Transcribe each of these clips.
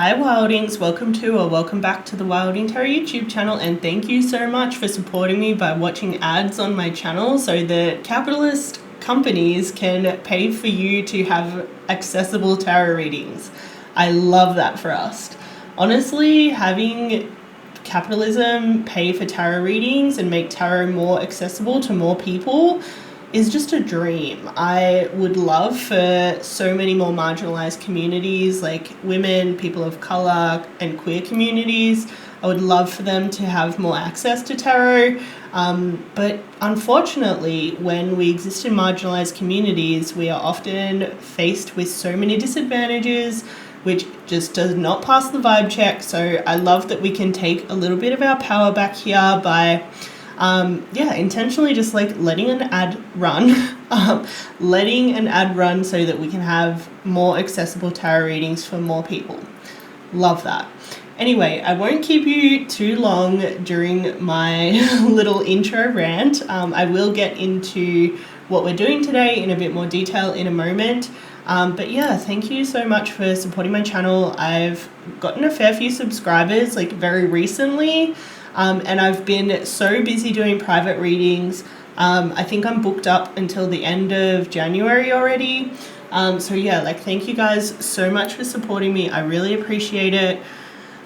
Hi Wildings, welcome back to the Wilding Tarot YouTube channel, and thank you so much for supporting me by watching ads on my channel so that capitalist companies can pay for you to have accessible tarot readings. I love that for us. Honestly, having capitalism pay for tarot readings and make tarot more accessible to more people is just a dream. I would love for so many more marginalized communities like women, people of color, and queer communities. I would love for them to have more access to tarot. But unfortunately, when we exist in marginalized communities, we are often faced with so many disadvantages, which just does not pass the vibe check. So I love that we can take a little bit of our power back here by intentionally just like letting an ad run so that we can have more accessible tarot readings for more people. Love that. Anyway, I won't keep you too long during my little intro rant. I will get into what we're doing today in a bit more detail in a moment. But yeah, thank you so much for supporting my channel. I've gotten a fair few subscribers like very recently. And I've been so busy doing private readings. I think I'm booked up until the end of January already. So yeah, thank you guys so much for supporting me. I really appreciate it.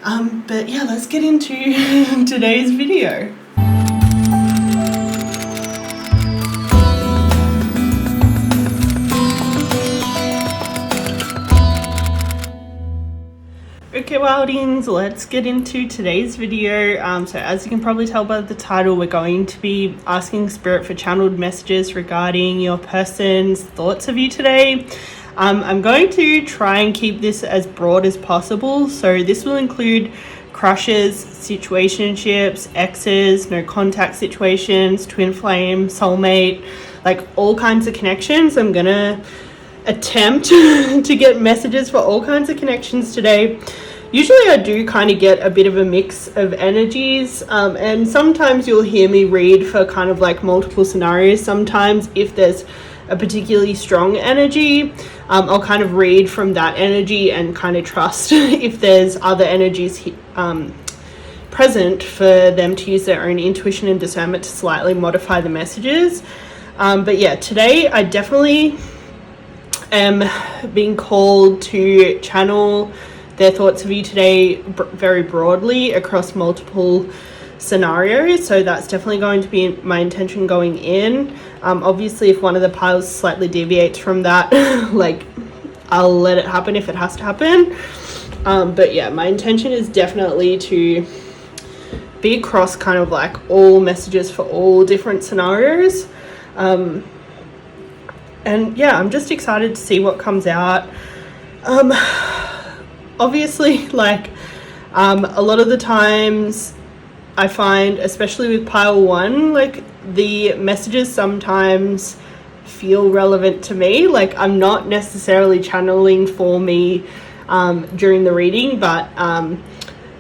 But yeah, let's get into today's video. Okay, Wildings, let's get into today's video. So as you can probably tell by the title, we're going to be asking Spirit for channeled messages regarding your person's thoughts of you today. I'm going to try and keep this as broad as possible. So this will include crushes, situationships, exes, no contact situations, twin flame, soulmate, like all kinds of connections. I'm gonna attempt to get messages for all kinds of connections today. Usually I do kind of get a bit of a mix of energies, and sometimes you'll hear me read for kind of like multiple scenarios. Sometimes if there's a particularly strong energy, I'll kind of read from that energy and kind of trust if there's other energies present for them to use their own intuition and discernment to slightly modify the messages. But yeah, today I definitely am being called to channel their thoughts of you today very broadly across multiple scenarios. So that's definitely going to be my intention going in. Obviously, if one of the piles slightly deviates from that, I'll let it happen if it has to happen. But yeah, my intention is definitely to be across kind of like all messages for all different scenarios. And yeah, I'm just excited to see what comes out. Obviously, a lot of the times I find, especially with pile one, the messages sometimes feel relevant to me. I'm not necessarily channeling for me during the reading, but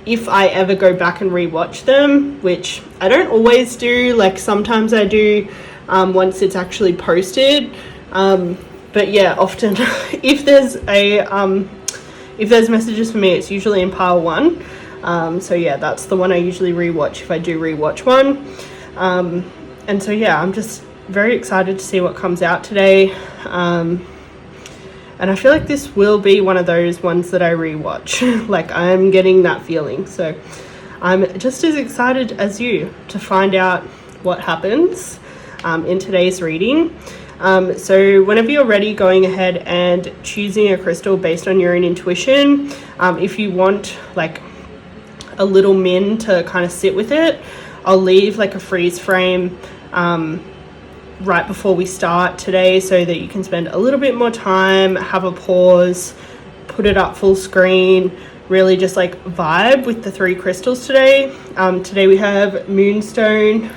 if I ever go back and rewatch them, which I don't always do, sometimes I do once it's actually posted. But yeah, often if there's messages for me, it's usually in pile one. So yeah, that's the one I usually rewatch if I do rewatch one. And so yeah, I'm just very excited to see what comes out today. And I feel like this will be one of those ones that I rewatch. I'm getting that feeling. So I'm just as excited as you to find out what happens in today's reading. So whenever you're ready, going ahead and choosing a crystal based on your own intuition. If you want a little min to kind of sit with it, I'll leave a freeze frame right before we start today so that you can spend a little bit more time, have a pause, put it up full screen, really just vibe with the three crystals today. Today we have Moonstone,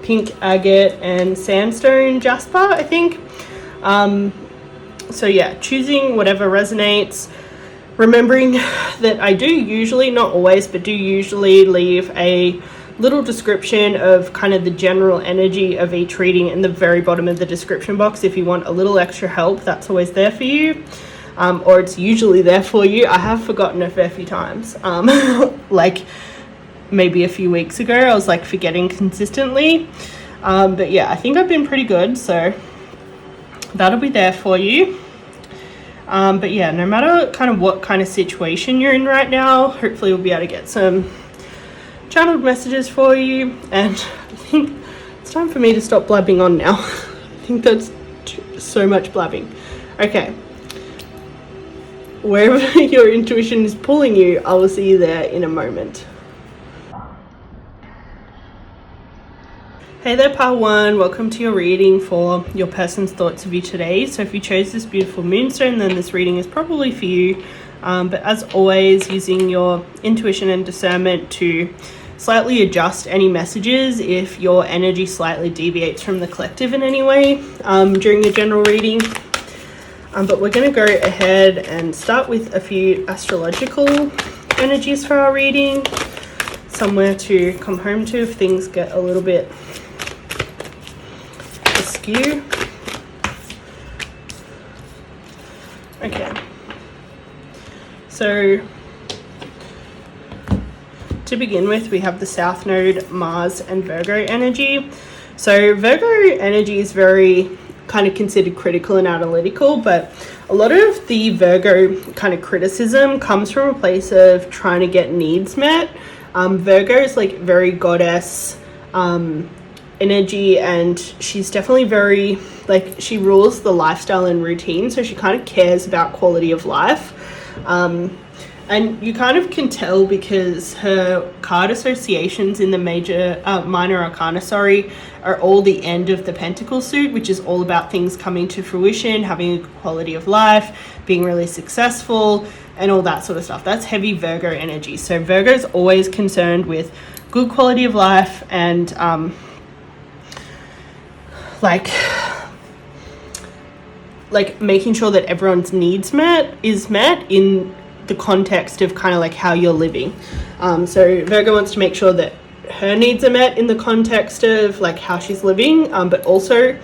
Pink Agate, and Sandstone Jasper, I think. So yeah, choosing whatever resonates. Remembering that I do usually, not always, but do usually leave a little description of kind of the general energy of each reading in the very bottom of the description box. If you want a little extra help, that's always there for you. or it's usually there for you. I have forgotten a fair few times. Like maybe a few weeks ago, I was like forgetting consistently. But yeah, I think I've been pretty good, so that'll be there for you. But yeah, no matter kind of what kind of situation you're in right now, hopefully we'll be able to get some channeled messages for you. And I think it's time for me to stop blabbing on now. I think that's so much blabbing. Okay. Wherever your intuition is pulling you, I will see you there in a moment. Hey there, Pile 1. Welcome to your reading for your person's thoughts of you today. So if you chose this beautiful moonstone, then this reading is probably for you. But as always, using your intuition and discernment to slightly adjust any messages if your energy slightly deviates from the collective in any way during the general reading. But we're going to go ahead and start with a few astrological energies for our reading. Somewhere to come home to if things get a little bit askew. Okay. So to begin with, we have the South Node, Mars, and Virgo energy. So Virgo energy is very kind of considered critical and analytical, but a lot of the Virgo kind of criticism comes from a place of trying to get needs met. Virgo is like very goddess energy, and she's definitely very, like, she rules the lifestyle and routine, so she kind of cares about quality of life. And you kind of can tell because her card associations in the minor arcana, are all the end of the Pentacle suit, which is all about things coming to fruition, having a quality of life, being really successful, and all that sort of stuff. That's heavy Virgo energy. So Virgo is always concerned with good quality of life and like making sure that everyone's needs is met in the context of kind of like how you're living. So Virgo wants to make sure that her needs are met in the context of like how she's living, but also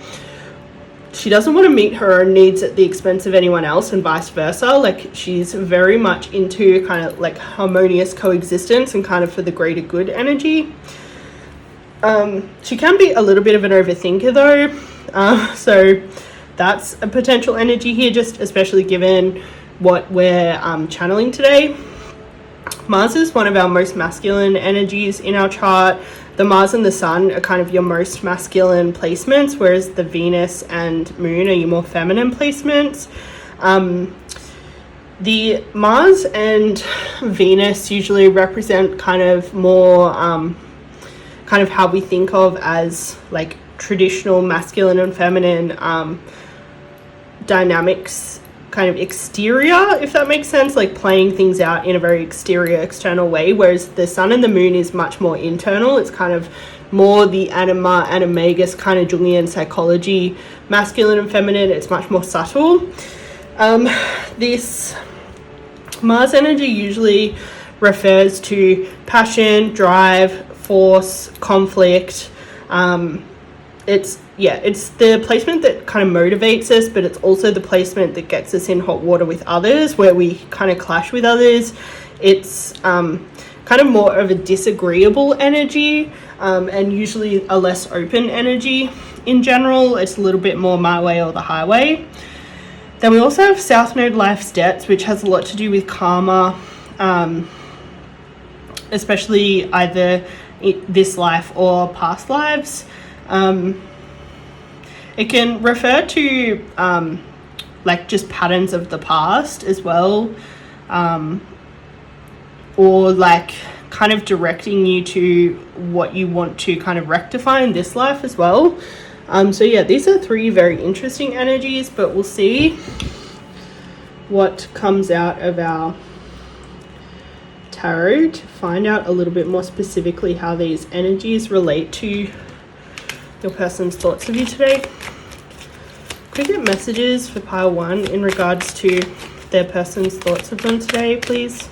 she doesn't want to meet her own needs at the expense of anyone else, and vice versa. Like, she's very much into kind of like harmonious coexistence and kind of for the greater good energy. She can be a little bit of an overthinker though, so that's a potential energy here, just especially given what we're channeling today. Mars is one of our most masculine energies in our chart. The Mars and the Sun are kind of your most masculine placements, whereas the Venus and Moon are your more feminine placements. The Mars and Venus usually represent kind of more kind of how we think of as like traditional masculine and feminine dynamics, kind of exterior, if that makes sense, like playing things out in a very exterior, external way, whereas the Sun and the Moon is much more internal. It's kind of more the anima, animagus, kind of Jungian psychology, masculine and feminine. It's much more subtle. This Mars energy usually refers to passion, drive, force, conflict. It's the placement that kind of motivates us, but it's also the placement that gets us in hot water with others, where we kind of clash with others. It's kind of more of a disagreeable energy, and usually a less open energy in general. It's a little bit more my way or the highway. Then we also have South Node Life's Debts, which has a lot to do with karma, especially either this life or past lives. It can refer to like just patterns of the past as well, or like kind of directing you to what you want to kind of rectify in this life as well. So yeah, these are three very interesting energies, but we'll see what comes out of our tarot to find out a little bit more specifically how these energies relate to your person's thoughts of you today. Could I get messages for pile 1 in regards to their person's thoughts of them today, please?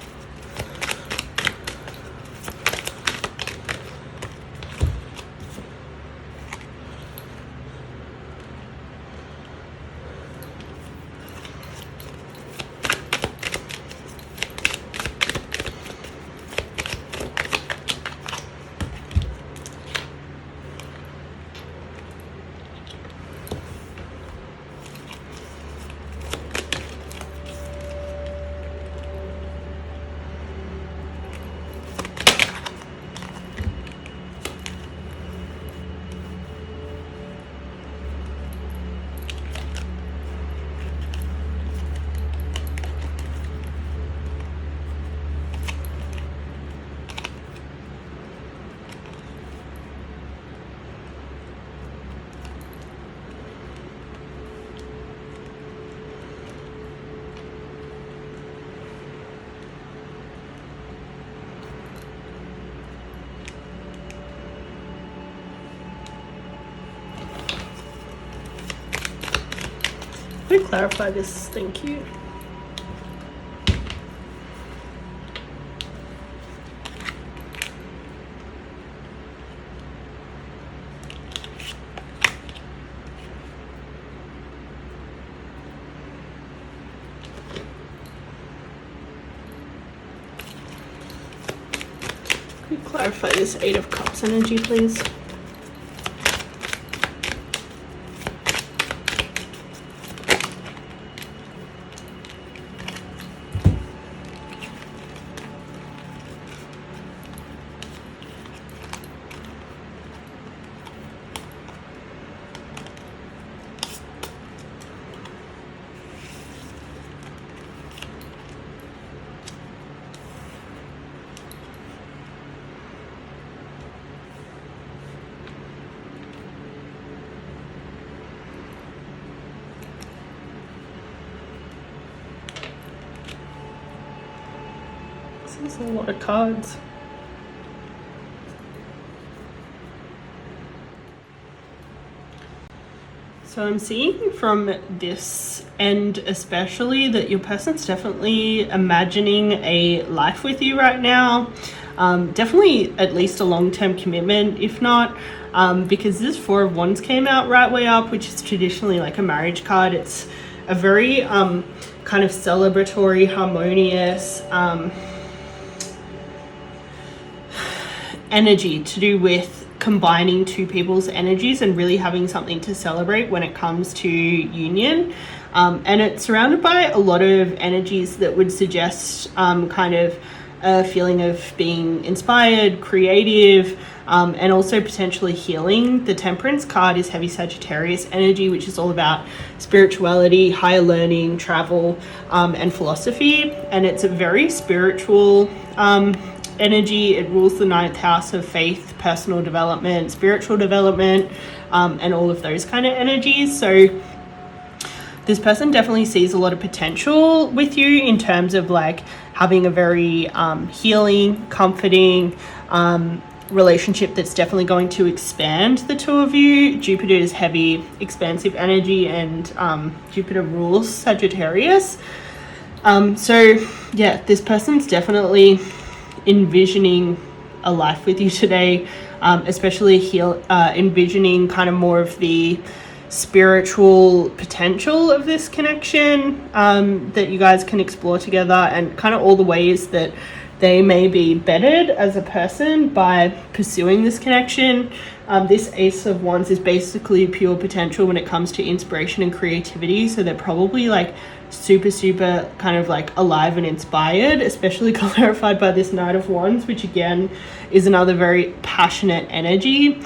Could we clarify this? Thank you. Could we clarify this Eight of Cups energy, please? This is a lot of cards. So I'm seeing from this end especially that your person's definitely imagining a life with you right now. Definitely at least a long-term commitment, if not, because this Four of Wands came out right way up, which is traditionally like a marriage card. It's a very kind of celebratory, harmonious energy to do with combining two people's energies and really having something to celebrate when it comes to union. And it's surrounded by a lot of energies that would suggest kind of a feeling of being inspired, creative, and also potentially healing. The Temperance card is heavy Sagittarius energy, which is all about spirituality, higher learning, travel, and philosophy. And it's a very spiritual energy. It rules the 9th house of faith, personal development, spiritual development, and all of those kind of energies. So this person definitely sees a lot of potential with you in terms of like having a very healing, comforting relationship that's definitely going to expand the two of you. Jupiter is heavy, expansive energy, and Jupiter rules Sagittarius. So yeah, this person's definitely envisioning a life with you today, especially envisioning kind of more of the spiritual potential of this connection that you guys can explore together, and kind of all the ways that they may be bettered as a person by pursuing this connection. This Ace of Wands is basically pure potential when it comes to inspiration and creativity, so they're probably like super kind of like alive and inspired, especially clarified by this Knight of Wands, which again is another very passionate energy.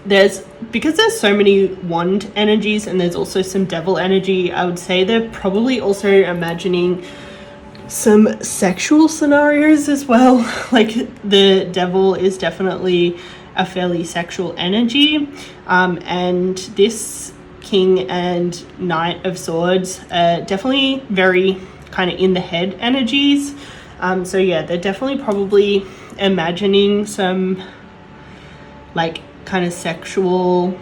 Because there's so many wand energies and there's also some devil energy, I would say they're probably also imagining some sexual scenarios as well. Like the devil is definitely a fairly sexual energy, and this King and Knight of Swords are definitely very kind of in the head energies. So yeah, they're definitely probably imagining some like kind of sexual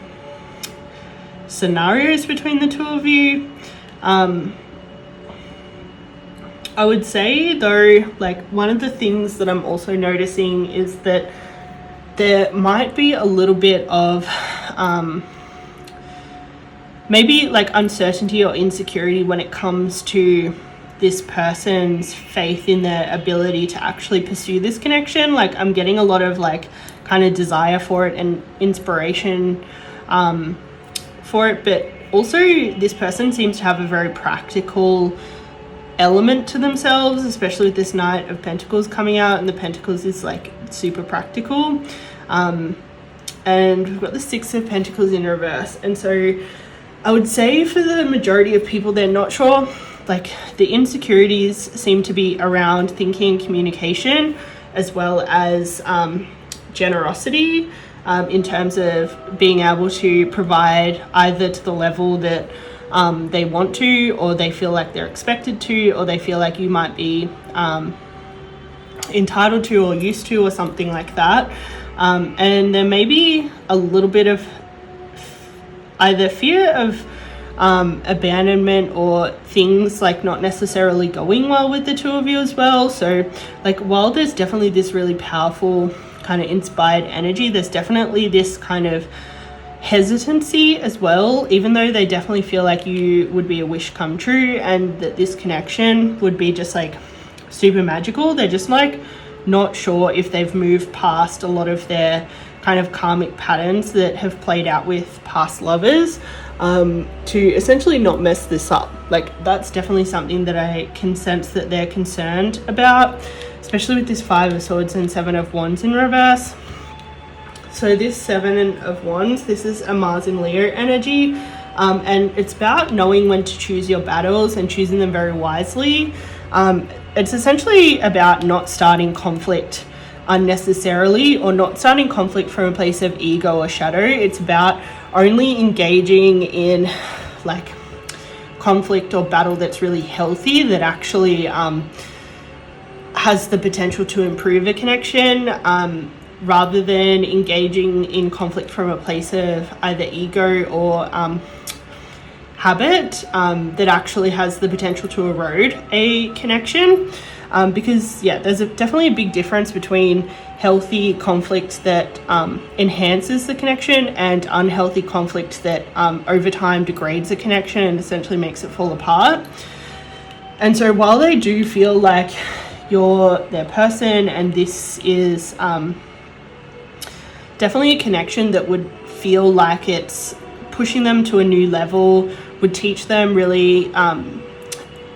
scenarios between the two of you. I would say though, like one of the things that I'm also noticing is that there might be a little bit of maybe like uncertainty or insecurity when it comes to this person's faith in their ability to actually pursue this connection. Like I'm getting a lot of like kind of desire for it and inspiration for it, but also this person seems to have a very practical element to themselves, especially with this Knight of Pentacles coming out, and the Pentacles is like super practical, and we've got the Six of Pentacles in reverse. And so I would say for the majority of people, they're not sure, like the insecurities seem to be around thinking, communication, as well as generosity, in terms of being able to provide either to the level that they want to, or they feel like they're expected to, or they feel like you might be entitled to or used to, or something like that. And there may be a little bit of either fear of abandonment or things like not necessarily going well with the two of you as well. So like while there's definitely this really powerful kind of inspired energy, there's definitely this kind of hesitancy as well, even though they definitely feel like you would be a wish come true and that this connection would be just like super magical. They're just like not sure if they've moved past a lot of their kind of karmic patterns that have played out with past lovers, to essentially not mess this up. Like that's definitely something that I can sense that they're concerned about, especially with this 5 of Swords and 7 of Wands in reverse. So this 7 of Wands, this is a Mars in Leo energy, and it's about knowing when to choose your battles and choosing them very wisely. It's essentially about not starting conflict unnecessarily or not starting conflict from a place of ego or shadow. It's about only engaging in like conflict or battle that's really healthy, that actually has the potential to improve a connection, rather than engaging in conflict from a place of either ego or habit, that actually has the potential to erode a connection. Because yeah, there's definitely a big difference between healthy conflict that enhances the connection and unhealthy conflict that over time degrades a connection and essentially makes it fall apart. And so while they do feel like you're their person and this is definitely a connection that would feel like it's pushing them to a new level, would teach them really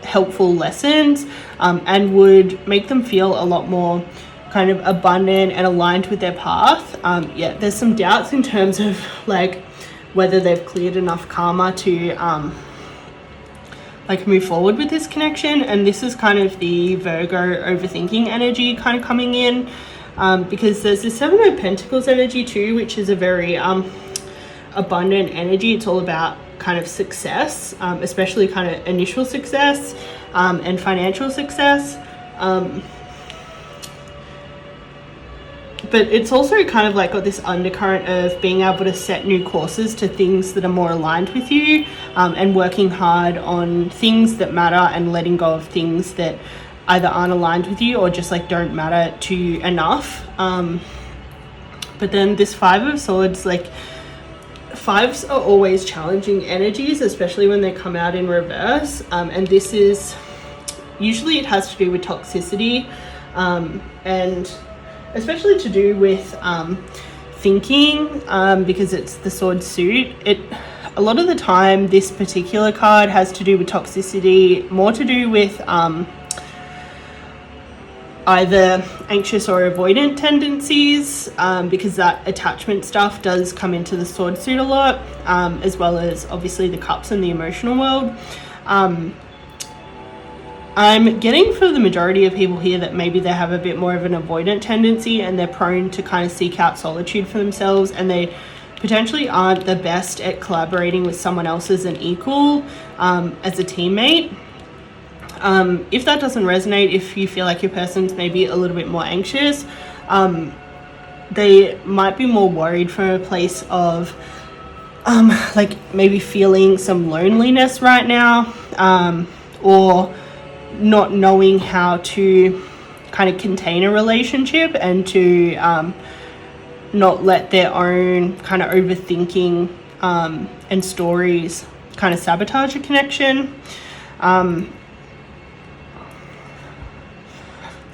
helpful lessons, and would make them feel a lot more kind of abundant and aligned with their path. Yeah, there's some doubts in terms of like whether they've cleared enough karma to like move forward with this connection. And this is kind of the Virgo overthinking energy kind of coming in, because there's the 7 of Pentacles energy too, which is a very abundant energy. It's all about kind of success, especially kind of initial success and financial success. But it's also kind of like got this undercurrent of being able to set new courses to things that are more aligned with you, and working hard on things that matter and letting go of things that either aren't aligned with you or just like don't matter to you enough. But then this 5 of Swords, like 5s are always challenging energies, especially when they come out in reverse. And this is usually, it has to do with toxicity, and especially to do with thinking, because it's the sword suit. A lot of the time this particular card has to do with toxicity, more to do with either anxious or avoidant tendencies, because that attachment stuff does come into the sword suit a lot, as well as obviously the cups and the emotional world. I'm getting for the majority of people here that maybe they have a bit more of an avoidant tendency and they're prone to kind of seek out solitude for themselves, and they potentially aren't the best at collaborating with someone else as an equal, as a teammate. If that doesn't resonate, if you feel like your person's maybe a little bit more anxious, they might be more worried from a place of like maybe feeling some loneliness right now, or not knowing how to kind of contain a relationship and to not let their own kind of overthinking and stories kind of sabotage a connection.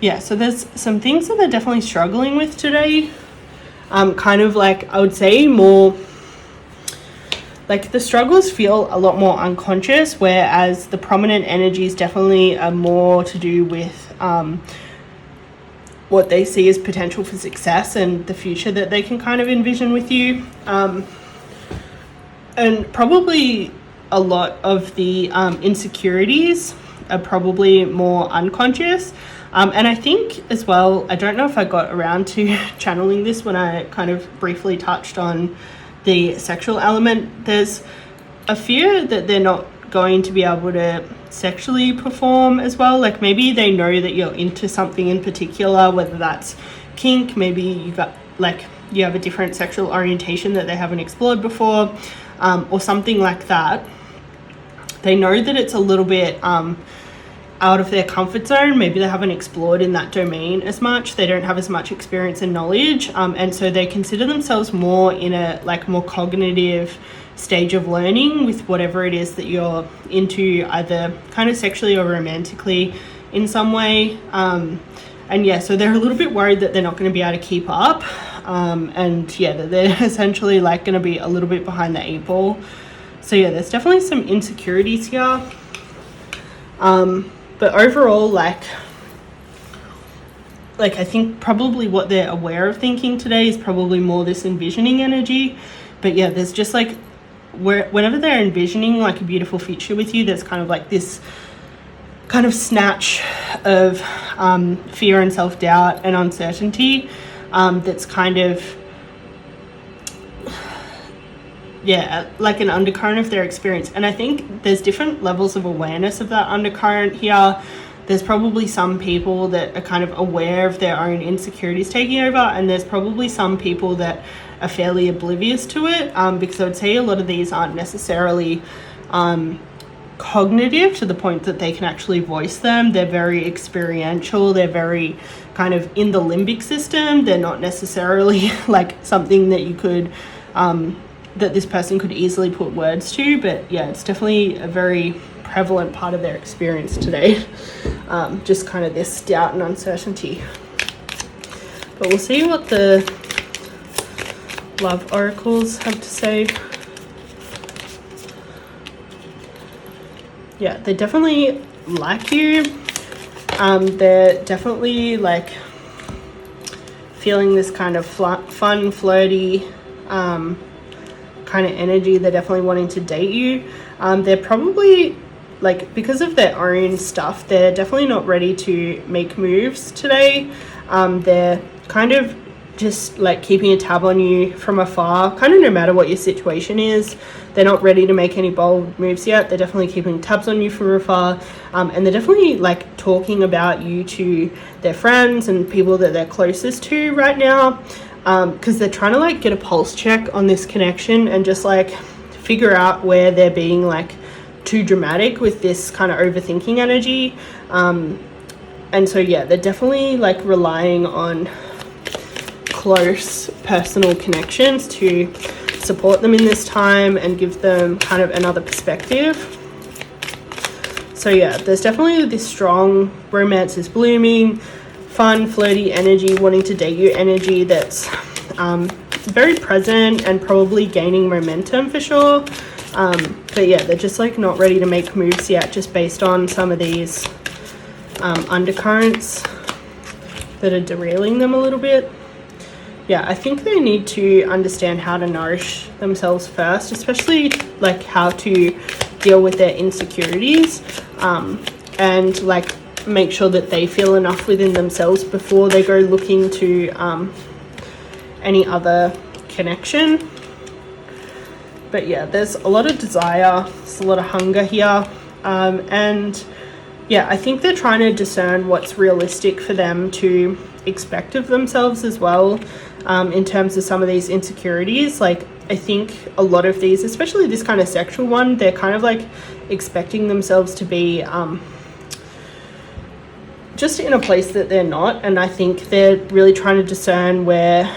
Yeah, so there's some things that they're definitely struggling with today. Kind of like, I would say more like the struggles feel a lot more unconscious, whereas the prominent energies definitely are more to do with what they see as potential for success and the future that they can kind of envision with you. And probably a lot of the insecurities are probably more unconscious. And I think as well, I don't know if I got around to channeling this when I kind of briefly touched on the sexual element. There's a fear that they're not going to be able to sexually perform as well. Like maybe they know that you're into something in particular, whether that's kink, maybe you have a different sexual orientation that they haven't explored before, or something like that. they know that it's a little bit out of their comfort zone. Maybe they haven't explored in that domain as much. They don't have as much experience and knowledge, and so they consider themselves more in a like more cognitive stage of learning with whatever it is that you're into, either kind of sexually or romantically in some way. And yeah, so they're a little bit worried that they're not going to be able to keep up, and yeah, that they're essentially like going to be a little bit behind the 8 ball. So yeah, there's definitely some insecurities here. But overall, like I think probably what they're aware of thinking today is probably more this envisioning energy. But yeah, there's just like whenever they're envisioning like a beautiful future with you, there's kind of like this kind of snatch of fear and self-doubt and uncertainty that's kind of, yeah, like an undercurrent of their experience. And I think there's different levels of awareness of that undercurrent here. There's probably some people that are kind of aware of their own insecurities taking over, and there's probably some people that are fairly oblivious to it, because I would say a lot of these aren't necessarily cognitive to the point that they can actually voice them. They're very experiential. They're very kind of in the limbic system. They're not necessarily like something that you could that this person could easily put words to. But yeah, it's definitely a very prevalent part of their experience today, just kind of this doubt and uncertainty. But we'll see what the love oracles have to say. Yeah, they definitely like you. They're definitely like feeling this kind of fun, flirty kind of energy. They're definitely wanting to date you. They're probably like, because of their own stuff, they're definitely not ready to make moves today. They're kind of just like keeping a tab on you from afar, kind of no matter what your situation is. They're not ready to make any bold moves yet. They're definitely keeping tabs on you from afar, and they're definitely like talking about you to their friends and people that they're closest to right now, because they're trying to like get a pulse check on this connection and just like figure out where they're being like too dramatic with this kind of overthinking energy. And so yeah, they're definitely like relying on close personal connections to support them in this time and give them kind of another perspective. So yeah, there's definitely this strong romance is blooming, fun, flirty energy, wanting to date you energy that's very present and probably gaining momentum for sure. But yeah, they're just like not ready to make moves yet, just based on some of these undercurrents that are derailing them a little bit. Yeah, I think they need to understand how to nourish themselves first, especially like how to deal with their insecurities, and like make sure that they feel enough within themselves before they go looking to any other connection. But yeah, there's a lot of desire, there's a lot of hunger here, and yeah, I think they're trying to discern what's realistic for them to expect of themselves as well, in terms of some of these insecurities. Like, I think a lot of these, especially this kind of sexual one, they're kind of like expecting themselves to be just in a place that they're not. And I think they're really trying to discern where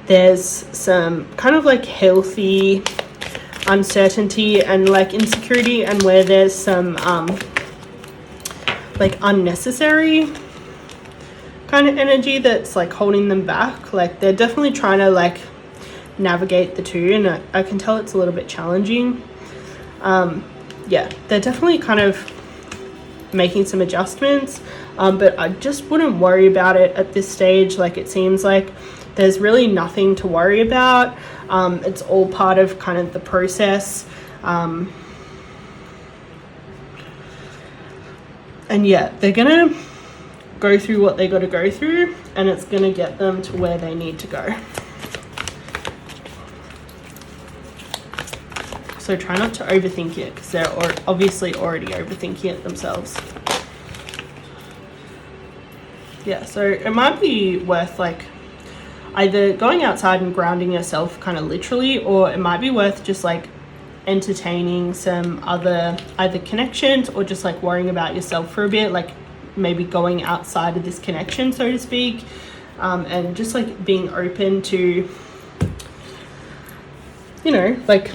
there's some kind of like healthy uncertainty and like insecurity, and where there's some like unnecessary kind of energy that's like holding them back. Like, they're definitely trying to like navigate the two, and I can tell it's a little bit challenging. Yeah, they're definitely kind of making some adjustments, but I just wouldn't worry about it at this stage. Like, it seems like there's really nothing to worry about. It's all part of kind of the process. And yeah, they're gonna go through what they got to go through, and it's gonna get them to where they need to go. So try not to overthink it, because they're obviously already overthinking it themselves. Yeah, so it might be worth like either going outside and grounding yourself kind of literally, or it might be worth just like entertaining some other either connections or just like worrying about yourself for a bit, like maybe going outside of this connection, so to speak, and just like being open to, you know, like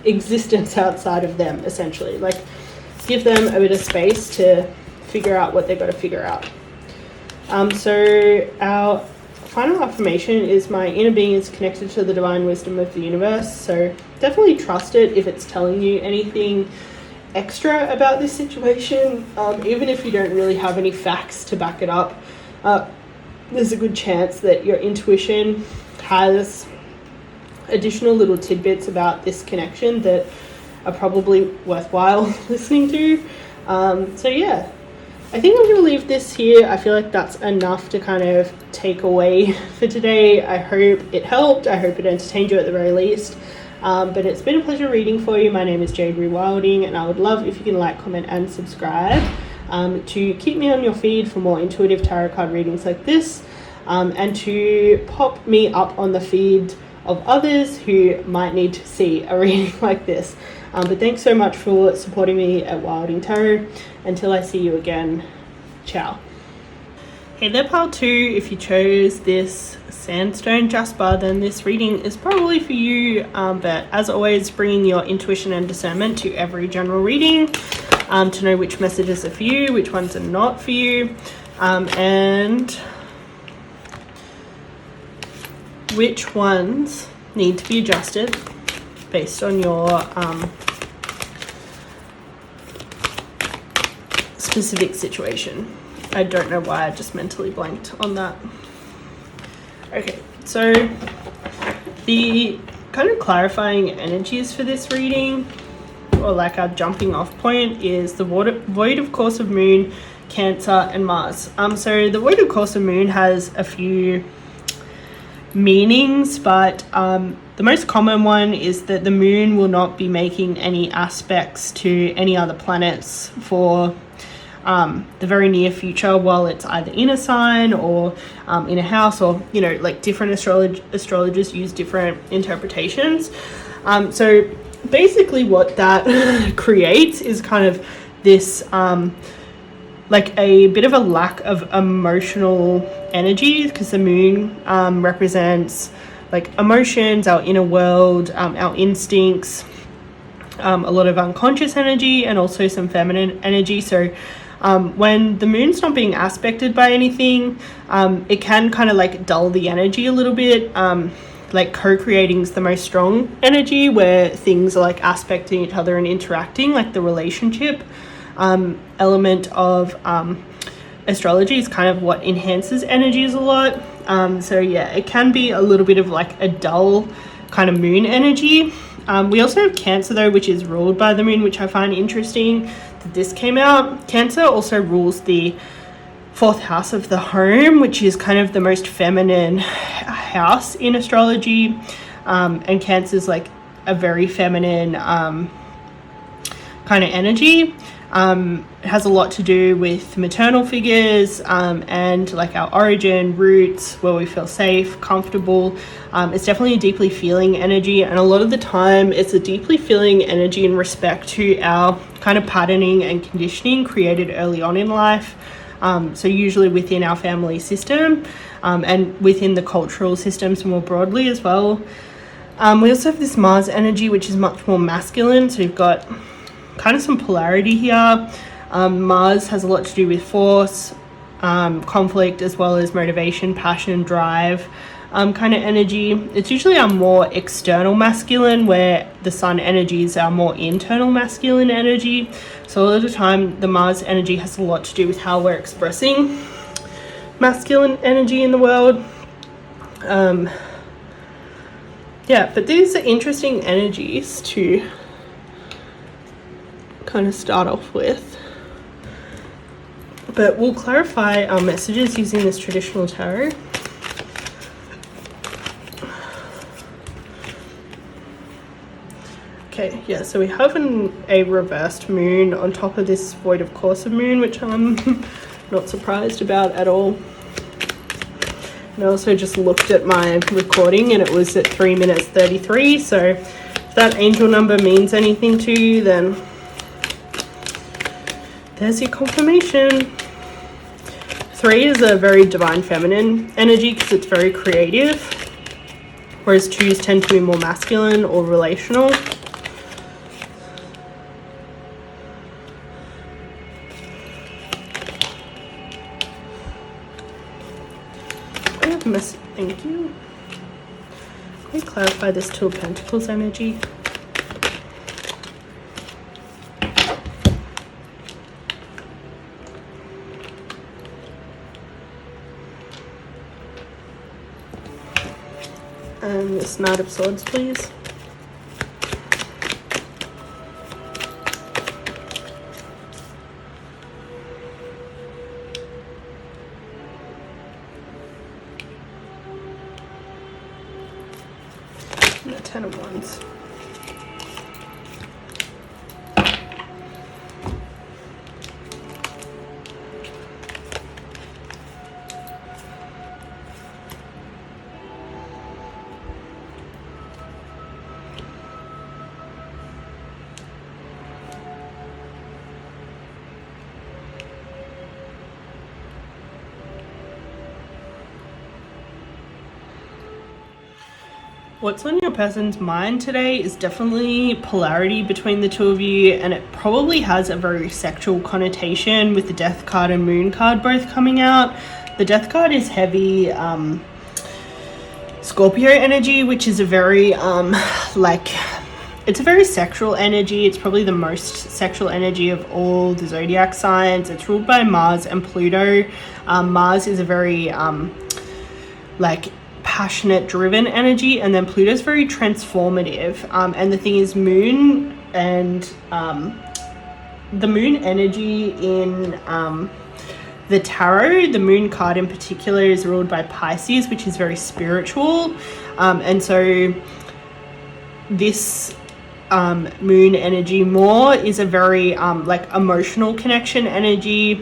existence outside of them, essentially. Like give them a bit of space to figure out what they've got to figure out. So our final affirmation is, my inner being is connected to the divine wisdom of the universe. So definitely trust it if it's telling you anything extra about this situation, even if you don't really have any facts to back it up. There's a good chance that your intuition has additional little tidbits about this connection that are probably worthwhile listening to. So yeah, I think I'm going to leave this here. I feel like that's enough to kind of take away for today. I hope it helped. I hope it entertained you at the very least. But it's been a pleasure reading for you. My name is Jade Rewilding, and I would love if you can like, comment, and subscribe to keep me on your feed for more intuitive tarot card readings like this, and to pop me up on the feed of others who might need to see a reading like this. But thanks so much for supporting me at Wilding Tarot. Until I see you again, ciao. Hey there, pile 2. If you chose this sandstone jasper, then this reading is probably for you. But as always, bringing your intuition and discernment to every general reading to know which messages are for you, which ones are not for you, and which ones need to be adjusted based on your specific situation. I don't know why I just mentally blanked on that. Okay, so the kind of clarifying energies for this reading, or like our jumping off point, is the void of course of Moon, Cancer, and Mars. So the void of course of Moon has a few meanings, but the most common one is that the Moon will not be making any aspects to any other planets for the very near future, while it's either in a sign or in a house, or, you know, like different astrologers use different interpretations. So basically what that creates is kind of this like a bit of a lack of emotional energy, because the Moon represents like emotions, our inner world, our instincts, a lot of unconscious energy, and also some feminine energy. So when the Moon's not being aspected by anything, it can kind of like dull the energy a little bit. Like co-creating is the most strong energy, where things are like aspecting each other and interacting, like the relationship element of astrology is kind of what enhances energies a lot. So yeah, it can be a little bit of like a dull kind of Moon energy. We also have Cancer though, which is ruled by the Moon, which I find interesting that this came out. Cancer also rules the 4th house of the home, which is kind of the most feminine house in astrology, and Cancer is like a very feminine kind of energy. It has a lot to do with maternal figures, and like our origin, roots, where we feel safe, comfortable. It's definitely a deeply feeling energy, and a lot of the time it's a deeply feeling energy in respect to our kind of patterning and conditioning created early on in life. So usually within our family system, and within the cultural systems more broadly as well. We also have this Mars energy, which is much more masculine. So you've got kind of some polarity here. Mars has a lot to do with force, conflict, as well as motivation, passion, drive kind of energy. It's usually our more external masculine, where the Sun energy is our more internal masculine energy. So a lot of the time the Mars energy has a lot to do with how we're expressing masculine energy in the world. Yeah, but these are interesting energies to kind of start off with, but we'll clarify our messages using this traditional tarot. Okay, yeah, so we have a reversed Moon on top of this void of course of Moon, which I'm not surprised about at all. And I also just looked at my recording and it was at 3 minutes 33, so If that angel number means anything to you, then there's your confirmation. 3 is a very divine feminine energy because it's very creative, whereas 2s tend to be more masculine or relational. Thank you. Can we clarify this Two of Pentacles energy? And this Knight of Swords, please. And the Ten of Wands. What's on your person's mind today is definitely polarity between the two of you, and it probably has a very sexual connotation with the Death card and Moon card both coming out. The Death card is heavy Scorpio energy, which is a very it's a very sexual energy. It's probably the most sexual energy of all the zodiac signs. It's ruled by Mars and Pluto. Mars is a very passionate, driven energy, and then Pluto's very transformative. And the thing is, Moon and the Moon energy in the tarot, the Moon card in particular, is ruled by Pisces, which is very spiritual. And so this Moon energy more is a very emotional connection energy,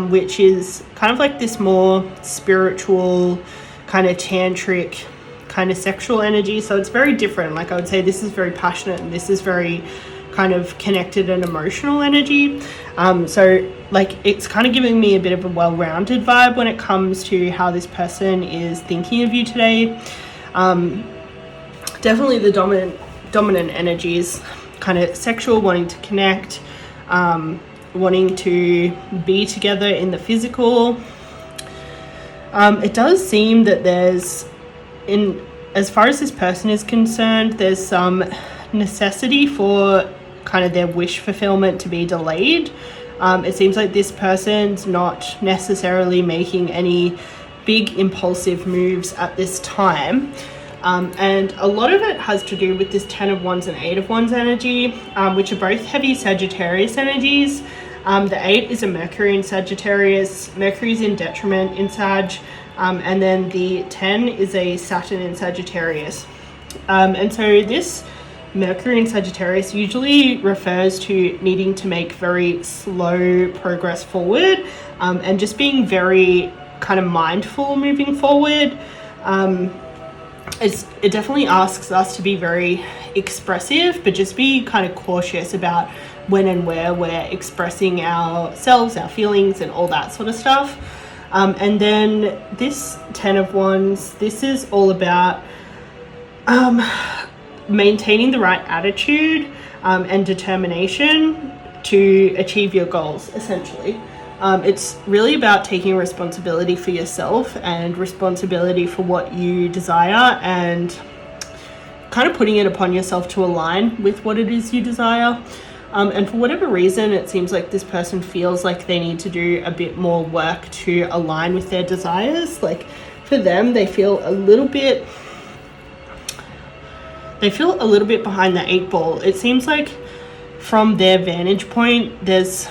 which is kind of like this more spiritual, kind of tantric, kind of sexual energy. So it's very different. Like I would say this is very passionate and this is very kind of connected and emotional energy. So it's kind of giving me a bit of a well-rounded vibe when it comes to how this person is thinking of you today. Definitely the dominant energy is kind of sexual, wanting to connect, wanting to be together in the physical. It does seem that there's, as far as this person is concerned, there's some necessity for kind of their wish fulfillment to be delayed. It seems like this person's not necessarily making any big impulsive moves at this time. And a lot of it has to do with this 10 of Wands and 8 of Wands energy, which are both heavy Sagittarius energies. The 8 is a Mercury in Sagittarius, Mercury's in detriment in Sag, and then the 10 is a Saturn in Sagittarius. And so this Mercury in Sagittarius usually refers to needing to make very slow progress forward, and just being very kind of mindful moving forward. It definitely asks us to be very expressive, but just be kind of cautious about when and where we're expressing ourselves, our feelings, and all that sort of stuff. And then this 10 of Wands, this is all about maintaining the right attitude and determination to achieve your goals, essentially. It's really about taking responsibility for yourself and responsibility for what you desire, and kind of putting it upon yourself to align with what it is you desire. And for whatever reason, it seems like this person feels like they need to do a bit more work to align with their desires. Like for them, they feel a little bit behind the 8 ball. It seems like from their vantage point, there's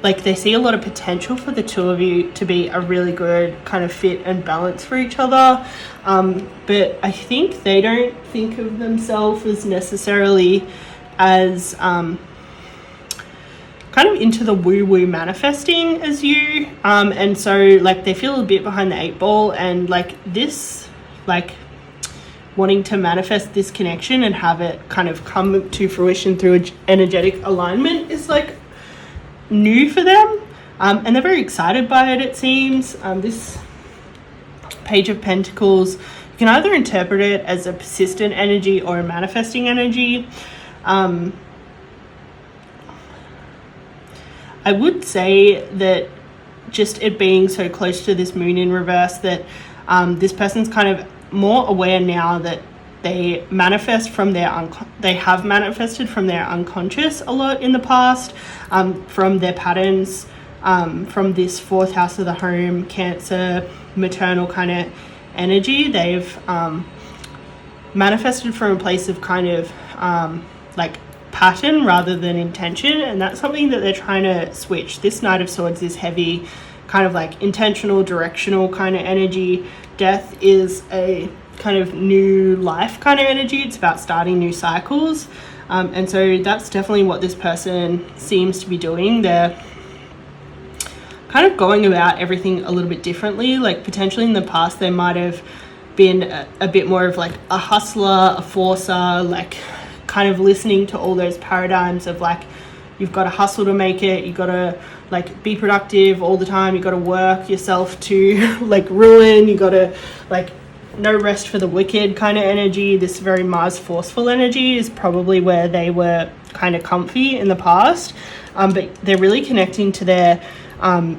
they see a lot of potential for the two of you to be a really good kind of fit and balance for each other. But I think they don't think of themselves as necessarily as kind of into the woo-woo manifesting as you. And so they feel a bit behind the 8 ball, and this wanting to manifest this connection and have it kind of come to fruition through energetic alignment is like new for them, and they're very excited by it, it seems. This Page of Pentacles, you can either interpret it as a persistent energy or a manifesting energy. I would say that just it being so close to this moon in reverse, that this person's kind of more aware now that they manifest from their they have manifested from their unconscious a lot in the past, from their patterns, from this fourth house of the home, Cancer, maternal kind of energy. They've manifested from a place of kind of like pattern rather than intention, and that's something that they're trying to switch. This Knight of Swords is heavy, kind of like intentional, directional kind of energy. Death is a kind of new life kind of energy. It's about starting new cycles, and so that's definitely what this person seems to be doing. They're kind of going about everything a little bit differently. Like potentially in the past they might have been a bit more of like a hustler, a forcer, like kind of listening to all those paradigms of like, you've got to hustle to make it, you got to like be productive all the time, you got to work yourself to like ruin, you got to like no rest for the wicked kind of energy. This very Mars forceful energy is probably where they were kind of comfy in the past, but they're really connecting to their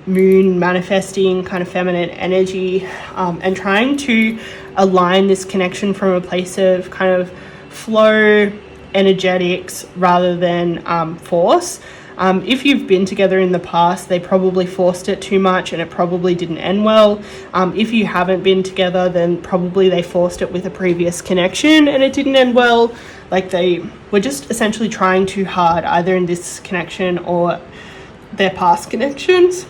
moon manifesting kind of feminine energy, and trying to align this connection from a place of kind of flow, energetics rather than force. If you've been together in the past, they probably forced it too much and it probably didn't end well. If you haven't been together, then probably they forced it with a previous connection and it didn't end well. Like they were just essentially trying too hard, either in this connection or their past connections.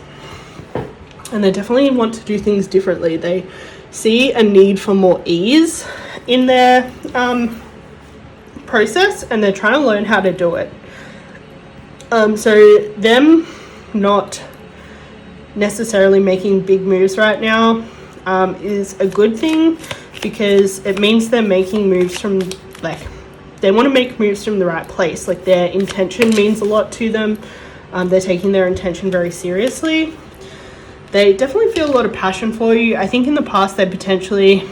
And they definitely want to do things differently. They see a need for more ease in their process, and they're trying to learn how to do it. So them not necessarily making big moves right now is a good thing, because it means they're making moves from like, they want to make moves from the right place. Like their intention means a lot to them. They're taking their intention very seriously. They definitely feel a lot of passion for you. I think in the past they potentially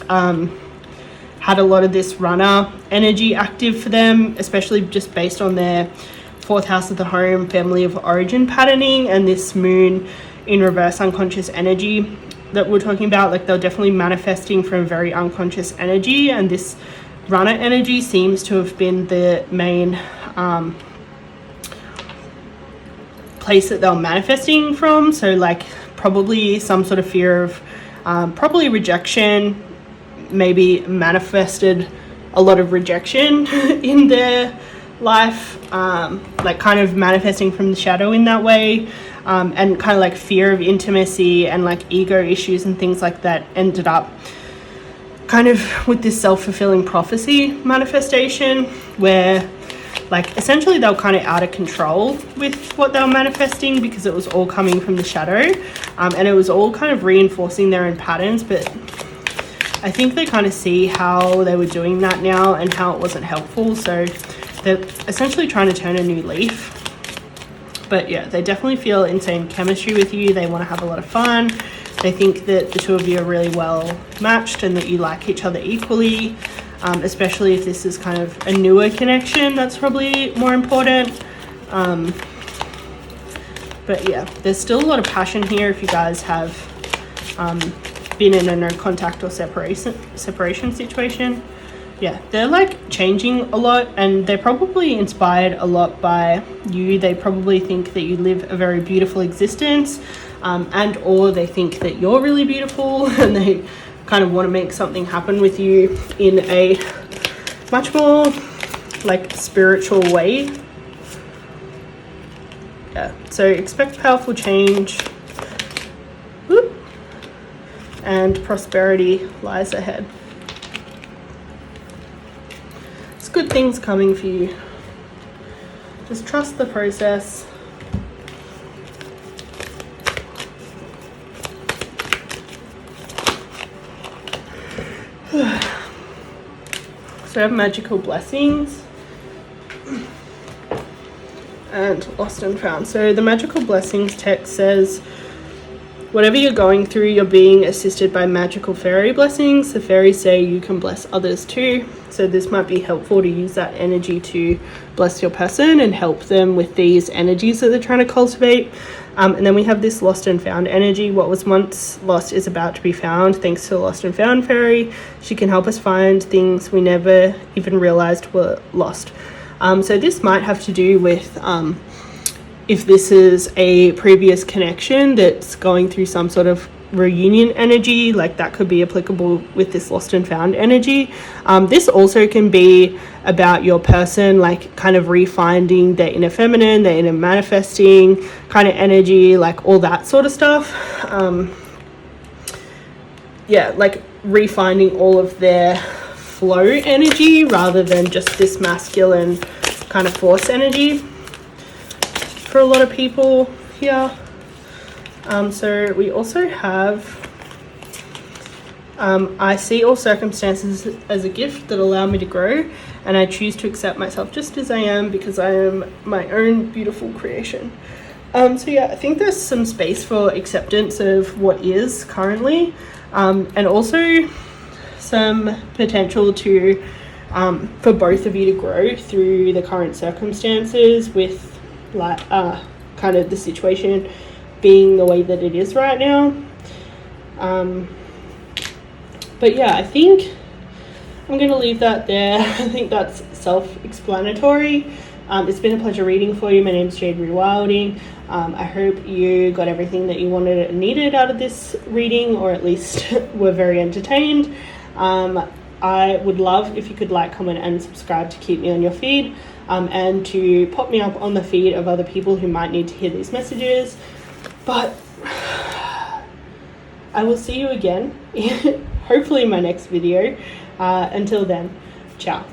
had a lot of this runner energy active for them, especially just based on their fourth house of the home, family of origin patterning, and this moon in reverse unconscious energy that we're talking about. Like they're definitely manifesting from very unconscious energy, and this runner energy seems to have been the main place that they're manifesting from. So like probably some sort of fear of probably rejection, maybe manifested a lot of rejection in their life, like kind of manifesting from the shadow in that way, and kind of like fear of intimacy and like ego issues and things like that ended up kind of with this self-fulfilling prophecy manifestation, where like essentially they were kind of out of control with what they were manifesting, because it was all coming from the shadow, and it was all kind of reinforcing their own patterns. But I think they kind of see how they were doing that now and how it wasn't helpful, so they're essentially trying to turn a new leaf. But yeah, they definitely feel insane chemistry with you. They want to have a lot of fun. They think that the two of you are really well matched and that you like each other equally, especially if this is kind of a newer connection. That's probably more important. But yeah, there's still a lot of passion here if you guys have been in a no contact or separation situation. Yeah, they're like changing a lot, and they're probably inspired a lot by you. They probably think that you live a very beautiful existence, and or they think that you're really beautiful, and they kind of want to make something happen with you in a much more like spiritual way. Yeah, so expect powerful change. Whoop. And prosperity lies ahead. It's good things coming for you. Just trust the process. So I have magical blessings and lost and found. So the magical blessings text says, whatever you're going through, you're being assisted by magical fairy blessings. The fairies say you can bless others too. So this might be helpful to use that energy to bless your person and help them with these energies that they're trying to cultivate. And then we have this lost and found energy. What was once lost is about to be found. Thanks to the lost and found fairy, she can help us find things we never even realized were lost. So this might have to do with if this is a previous connection that's going through some sort of reunion energy, like that could be applicable with this lost and found energy. This also can be about your person, like kind of refinding their inner feminine, their inner manifesting kind of energy, like all that sort of stuff. Yeah, like refinding all of their flow energy rather than just this masculine kind of force energy for a lot of people here. So we also have, I see all circumstances as a gift that allow me to grow, and I choose to accept myself just as I am because I am my own beautiful creation. So yeah, I think there's some space for acceptance of what is currently, and also some potential to for both of you to grow through the current circumstances with like kind of the situation being the way that it is right now. But yeah, I think I'm going to leave that there. I think that's self-explanatory. It's been a pleasure reading for you. My name's Jade Rewilding. I hope you got everything that you wanted and needed out of this reading, or at least were very entertained. I would love if you could like, comment and subscribe to keep me on your feed, and to pop me up on the feed of other people who might need to hear these messages. But I will see you again, hopefully in my next video. Until then, ciao.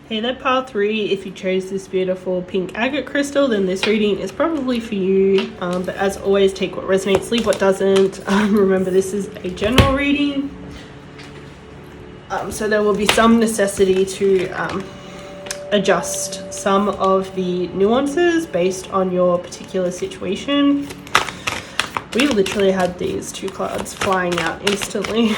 Hey there, pile 3. If you chose this beautiful pink agate crystal, then this reading is probably for you. But as always, take what resonates, leave what doesn't. Remember, this is a general reading. So there will be some necessity to adjust some of the nuances based on your particular situation. We literally had these 2 cards flying out instantly.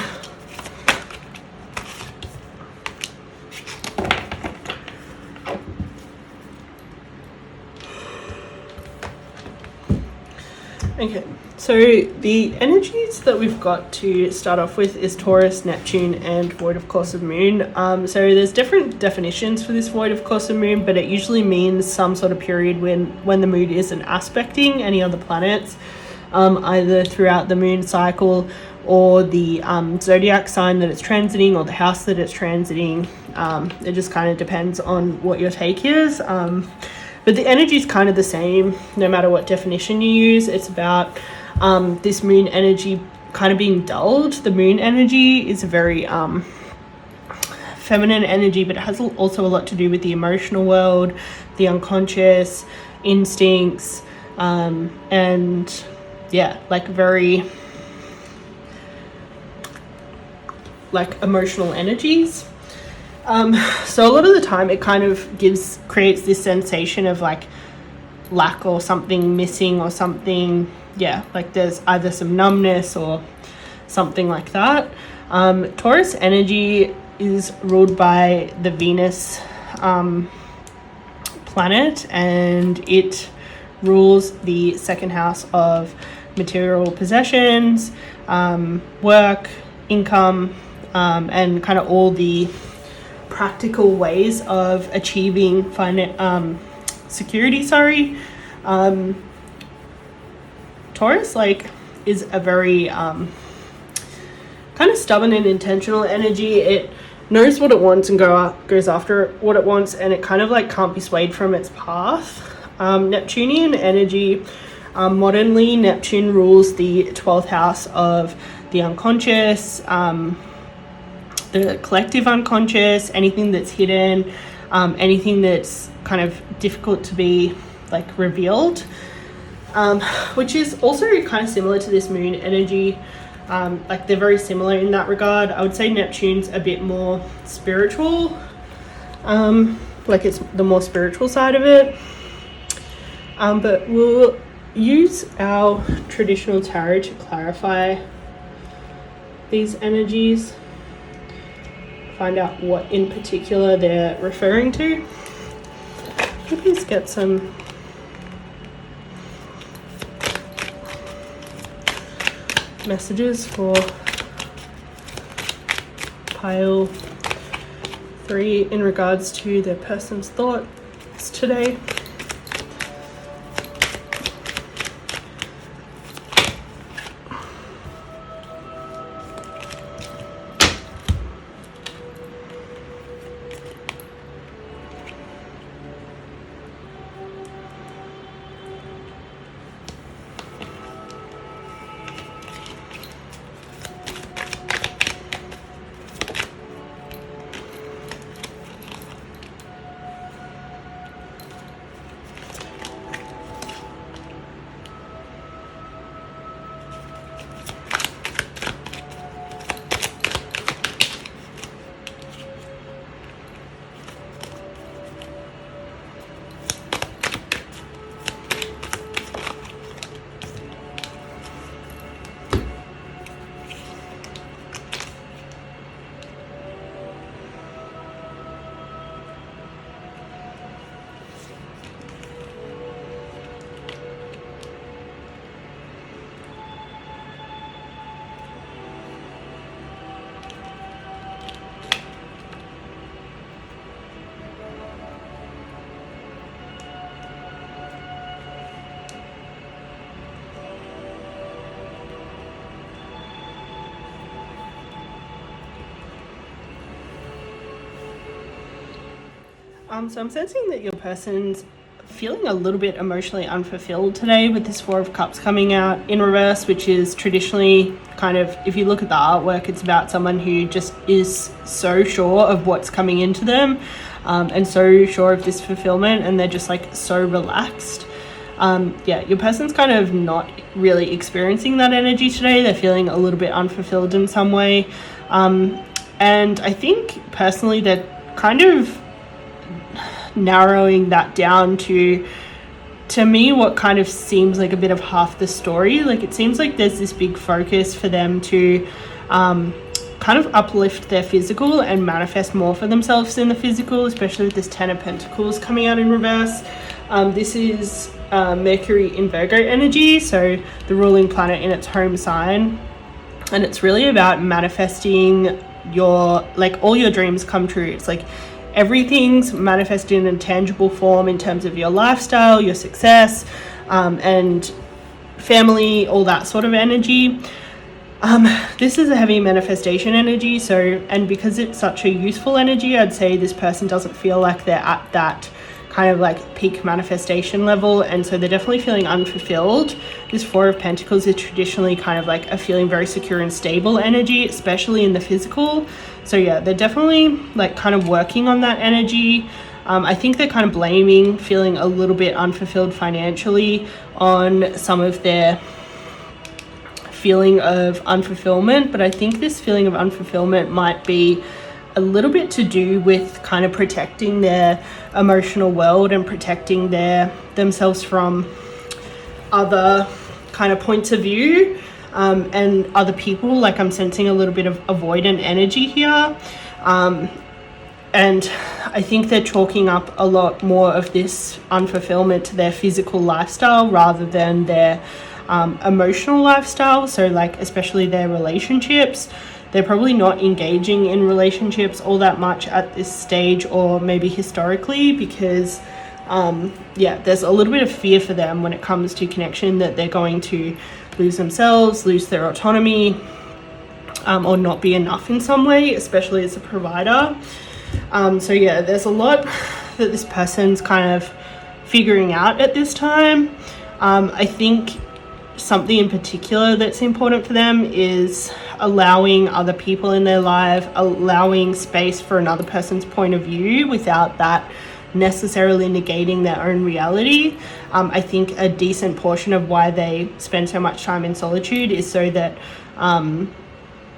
Okay, so the energies that we've got to start off with is Taurus, Neptune, and Void of Course of Moon. So there's different definitions for this Void of Course of Moon, but it usually means some sort of period when the moon isn't aspecting any other planets, either throughout the moon cycle or the zodiac sign that it's transiting or the house that it's transiting. It just kind of depends on what your take is. But the energy is kind of the same no matter what definition you use. It's about this moon energy kind of being dulled. The moon energy is a very feminine energy, but it has also a lot to do with the emotional world, the unconscious, instincts, and yeah, like very like emotional energies. So a lot of the time it kind of creates this sensation of like lack or something missing or something, yeah, like there's either some numbness or something like that. Taurus energy is ruled by the Venus planet, and it rules the second house of material possessions, work, income, and kind of all the practical ways of achieving security. Taurus like is a very kind of stubborn and intentional energy. It knows what it wants and goes after what it wants, and it kind of like can't be swayed from its path. Neptunian energy, modernly Neptune rules the 12th house of the unconscious, the collective unconscious, anything that's hidden, anything that's kind of difficult to be like revealed, which is also kind of similar to this moon energy. Like they're very similar in that regard. I would say Neptune's a bit more spiritual, like it's the more spiritual side of it. But we'll use our traditional tarot to clarify these energies, find out what in particular they're referring to. Let's get some messages for pile 3 in regards to their person's thoughts today. So I'm sensing that your person's feeling a little bit emotionally unfulfilled today with this 4 of Cups coming out in reverse, which is traditionally kind of, if you look at the artwork, it's about someone who just is so sure of what's coming into them, and so sure of this fulfillment, and they're just like so relaxed. Yeah, your person's kind of not really experiencing that energy today. They're feeling a little bit unfulfilled in some way. And I think personally they're kind of narrowing that down to me what kind of seems like a bit of half the story. Like it seems like there's this big focus for them to kind of uplift their physical and manifest more for themselves in the physical, especially with this 10 of Pentacles coming out in reverse. This is Mercury in Virgo energy, so the ruling planet in its home sign, and it's really about manifesting your, like, all your dreams come true. It's like everything's manifested in a tangible form in terms of your lifestyle, your success, and family, all that sort of energy. This is a heavy manifestation energy, so, and because it's such a useful energy, I'd say this person doesn't feel like they're at that kind of like peak manifestation level, and so they're definitely feeling unfulfilled. This 4 of Pentacles is traditionally kind of like a feeling very secure and stable energy, especially in the physical. So yeah, they're definitely like kind of working on that energy. I think they're kind of blaming feeling a little bit unfulfilled financially on some of their feeling of unfulfillment, but I think this feeling of unfulfillment might be a little bit to do with kind of protecting their emotional world and protecting themselves from other kind of points of view, and other people. Like I'm sensing a little bit of avoidant energy here, and I think they're chalking up a lot more of this unfulfillment to their physical lifestyle rather than their emotional lifestyle. So like especially their relationships, they're probably not engaging in relationships all that much at this stage, or maybe historically, because yeah, there's a little bit of fear for them when it comes to connection, that they're going to lose themselves, lose their autonomy, or not be enough in some way, especially as a provider. So yeah, there's a lot that this person's kind of figuring out at this time. I think something in particular that's important for them is allowing other people in their life, allowing space for another person's point of view without that necessarily negating their own reality. I think a decent portion of why they spend so much time in solitude is so that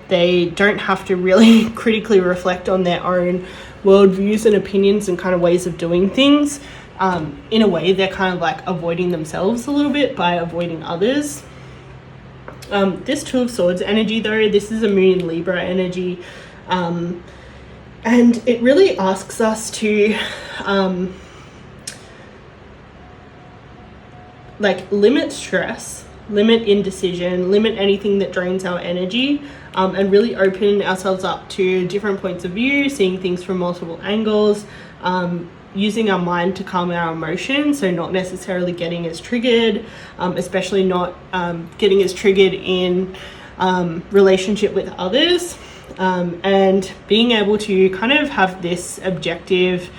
they don't have to really critically reflect on their own worldviews and opinions and kind of ways of doing things. In a way, they're kind of like avoiding themselves a little bit by avoiding others. This Two of Swords energy, though, this is a Moon in Libra energy, and it really asks us to like limit stress, limit indecision, limit anything that drains our energy, and really open ourselves up to different points of view, seeing things from multiple angles, using our mind to calm our emotions, so not necessarily getting as triggered, especially not getting as triggered in relationship with others, and being able to kind of have this objective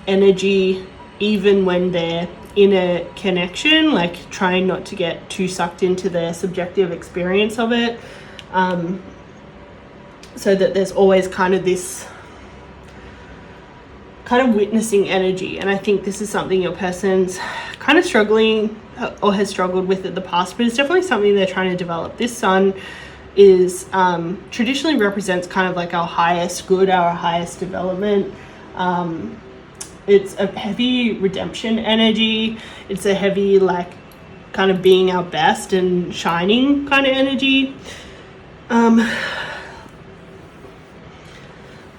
energy even when they're in a connection, like trying not to get too sucked into their subjective experience of it, so that there's always kind of this kind of witnessing energy. And I think this is something your person's kind of struggling or has struggled with in the past, but it's definitely something they're trying to develop. This Sun is traditionally represents kind of like our highest good, our highest development. It's a heavy redemption energy. It's a heavy like kind of being our best and shining kind of energy.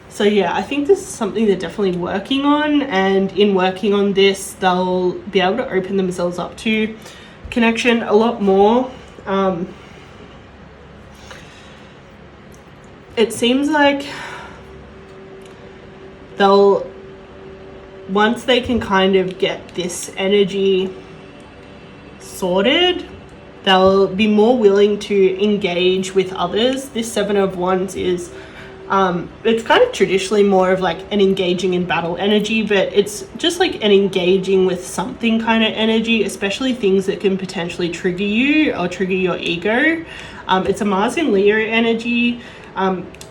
So yeah, I think this is something they're definitely working on, and in working on this, they'll be able to open themselves up to connection a lot more. It seems like once they can kind of get this energy sorted, they'll be more willing to engage with others. This Seven of Wands is it's kind of traditionally more of like an engaging in battle energy, but it's just like an engaging with something kind of energy, especially things that can potentially trigger you or trigger your ego. It's a Mars in Leo energy,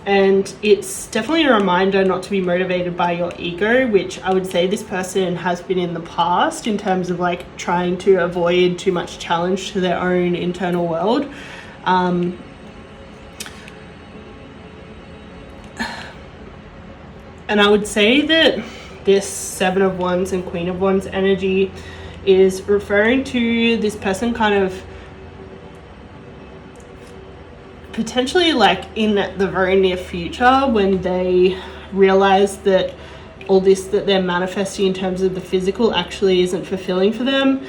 and it's definitely a reminder not to be motivated by your ego, which I would say this person has been in the past in terms of like trying to avoid too much challenge to their own internal world. And I would say that this Seven of Wands and Queen of Wands energy is referring to this person kind of potentially like in the very near future, when they realize that all this that they're manifesting in terms of the physical actually isn't fulfilling for them,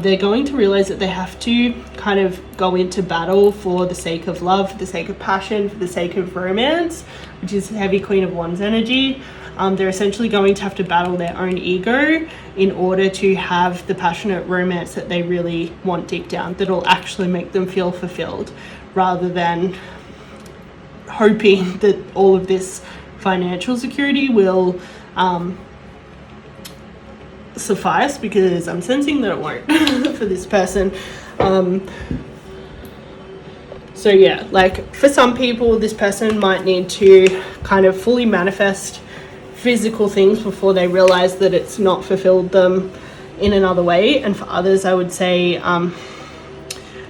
they're going to realize that they have to kind of go into battle for the sake of love, for the sake of passion, for the sake of romance, which is heavy Queen of Wands energy. They're essentially going to have to battle their own ego in order to have the passionate romance that they really want deep down, that'll actually make them feel fulfilled, rather than hoping that all of this financial security will suffice, because I'm sensing that it won't for this person. So yeah, like for some people, this person might need to kind of fully manifest physical things before they realize that it's not fulfilled them in another way. And for others, I would say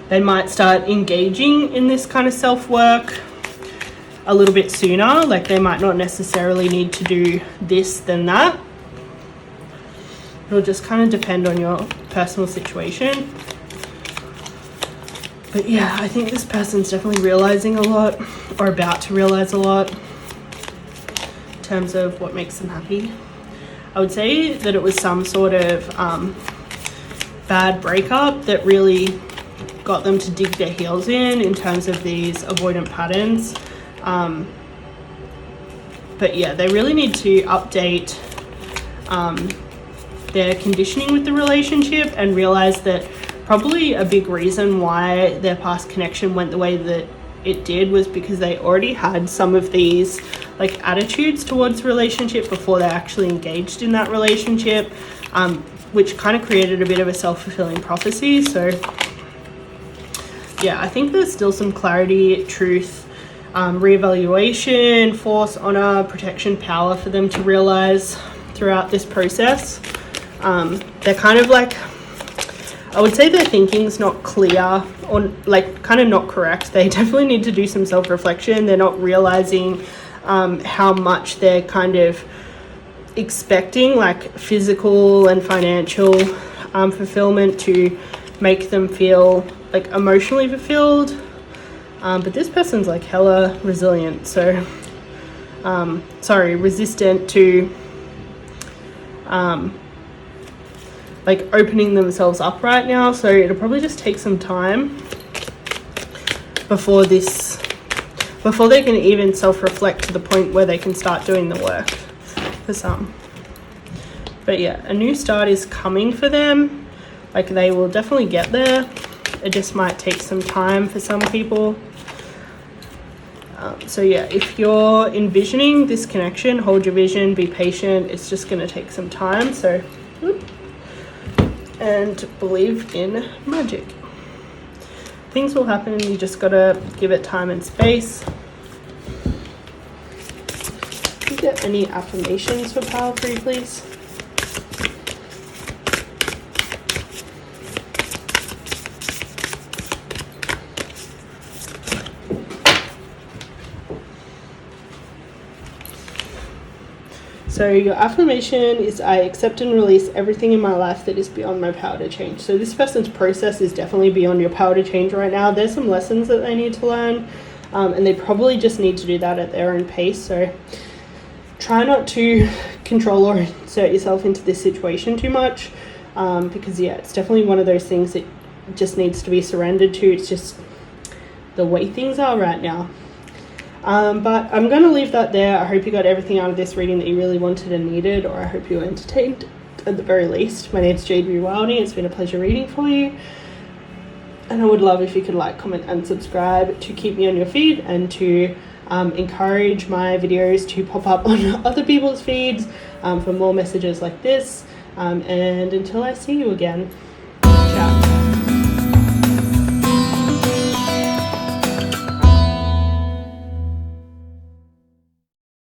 they might start engaging in this kind of self-work a little bit sooner. Like they might not necessarily need to do this then that. It'll just kind of depend on your personal situation. But yeah, I think this person's definitely realizing a lot, or about to realize a lot, in terms of what makes them happy. I would say that it was some sort of bad breakup that really got them to dig their heels in terms of these avoidant patterns. But yeah, they really need to update their conditioning with the relationship, and realize that probably a big reason why their past connection went the way that it did was because they already had some of these like attitudes towards the relationship before they actually engaged in that relationship, which kind of created a bit of a self-fulfilling prophecy. So yeah, I think there's still some clarity, truth, reevaluation, force, honor, protection, power for them to realize throughout this process. They're kind of like, I would say their thinking's not clear, or like kind of not correct. They definitely need to do some self-reflection. They're not realizing how much they're kind of expecting like physical and financial fulfillment to make them feel like emotionally fulfilled. But this person's like hella resilient, so resistant to like opening themselves up right now. So it'll probably just take some time before they can even self-reflect to the point where they can start doing the work for some. But yeah, a new start is coming for them. Like they will definitely get there. It just might take some time for some people. So yeah, if you're envisioning this connection, hold your vision, be patient. It's just going to take some time. So, and believe in magic. Things will happen. You just got to give it time and space. Can you get any affirmations for Power 3, please? So your affirmation is, I accept and release everything in my life that is beyond my power to change. So this person's process is definitely beyond your power to change right now. There's some lessons that they need to learn, and they probably just need to do that at their own pace. So try not to control or insert yourself into this situation too much, because yeah, it's definitely one of those things that just needs to be surrendered to. It's just the way things are right now. But I'm going to leave that there. I hope you got everything out of this reading that you really wanted and needed, or I hope you were entertained at the very least. My name's JB Wilding. It's been a pleasure reading for you. And I would love if you could like, comment and subscribe to keep me on your feed and to encourage my videos to pop up on other people's feeds for more messages like this. And until I see you again.